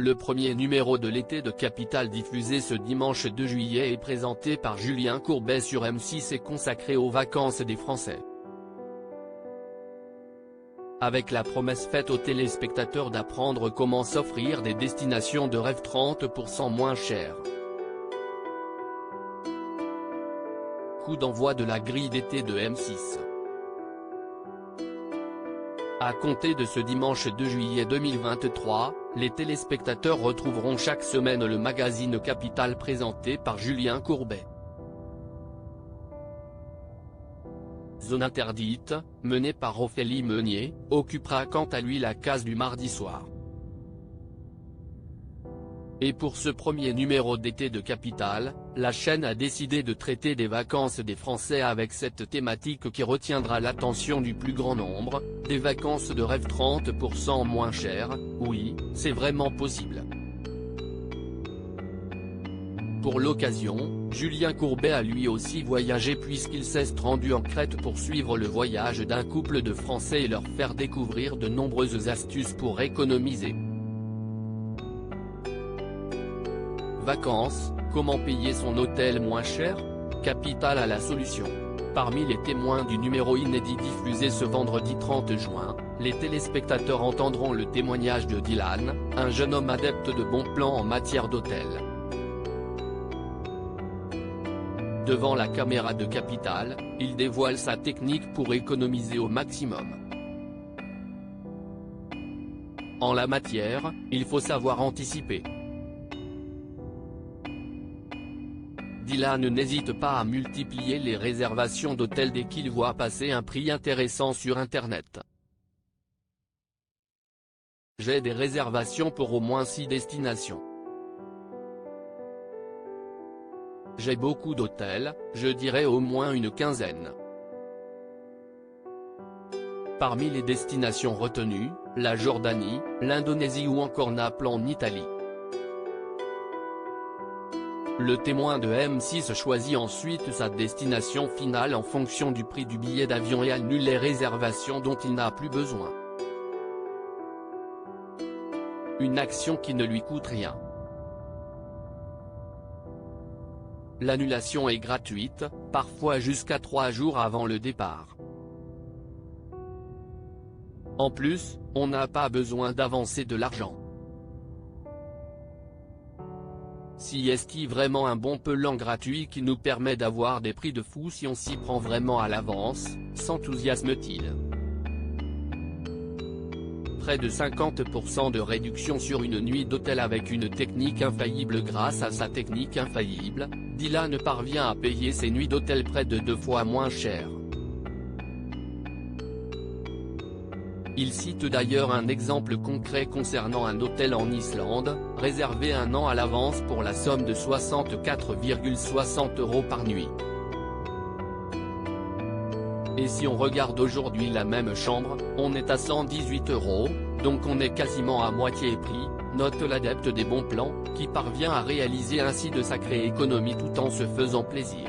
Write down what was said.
Le premier numéro de l'été de Capital diffusé ce dimanche 2 juillet est présenté par Julien Courbet sur M6 et consacré aux vacances des Français. Avec la promesse faite aux téléspectateurs d'apprendre comment s'offrir des destinations de rêve 30% moins chères. Coup d'envoi de la grille d'été de M6. À compter de ce dimanche 2 juillet 2023, les téléspectateurs retrouveront chaque semaine le magazine Capital présenté par Julien Courbet. Zone interdite, menée par Ophélie Meunier, occupera quant à lui la case du mardi soir. Et pour ce premier numéro d'été de Capital, la chaîne a décidé de traiter des vacances des Français avec cette thématique qui retiendra l'attention du plus grand nombre, des vacances de rêve 30% moins chères. Oui, c'est vraiment possible. Pour l'occasion, Julien Courbet a lui aussi voyagé puisqu'il s'est rendu en Crète pour suivre le voyage d'un couple de Français et leur faire découvrir de nombreuses astuces pour économiser. Vacances, comment payer son hôtel moins cher? Capital a la solution. Parmi les témoins du numéro inédit diffusé ce vendredi 30 juin, les téléspectateurs entendront le témoignage de Dylan, un jeune homme adepte de bons plans en matière d'hôtel. Devant la caméra de Capital, il dévoile sa technique pour économiser au maximum. En la matière, il faut savoir anticiper. Dylan n'hésite pas à multiplier les réservations d'hôtels dès qu'il voit passer un prix intéressant sur Internet. J'ai des réservations pour au moins 6 destinations. J'ai beaucoup d'hôtels, je dirais au moins une quinzaine. Parmi les destinations retenues, la Jordanie, l'Indonésie ou encore Naples en Italie. Le témoin de M6 choisit ensuite sa destination finale en fonction du prix du billet d'avion et annule les réservations dont il n'a plus besoin. Une action qui ne lui coûte rien. L'annulation est gratuite, parfois jusqu'à 3 jours avant le départ. En plus, on n'a pas besoin d'avancer de l'argent. Si est-il vraiment un bon plan gratuit qui nous permet d'avoir des prix de fou si on s'y prend vraiment à l'avance, s'enthousiasme-t-il. Près de 50% de réduction sur une nuit d'hôtel avec une technique infaillible. Grâce à sa technique infaillible, Dylan parvient à payer ses nuits d'hôtel près de 2 fois moins cher. Il cite d'ailleurs un exemple concret concernant un hôtel en Islande, réservé 1 an à l'avance pour la somme de 64,60 € par nuit. Et si on regarde aujourd'hui la même chambre, on est à 118 €, donc on est quasiment à moitié prix, note l'adepte des bons plans, qui parvient à réaliser ainsi de sacrées économies tout en se faisant plaisir.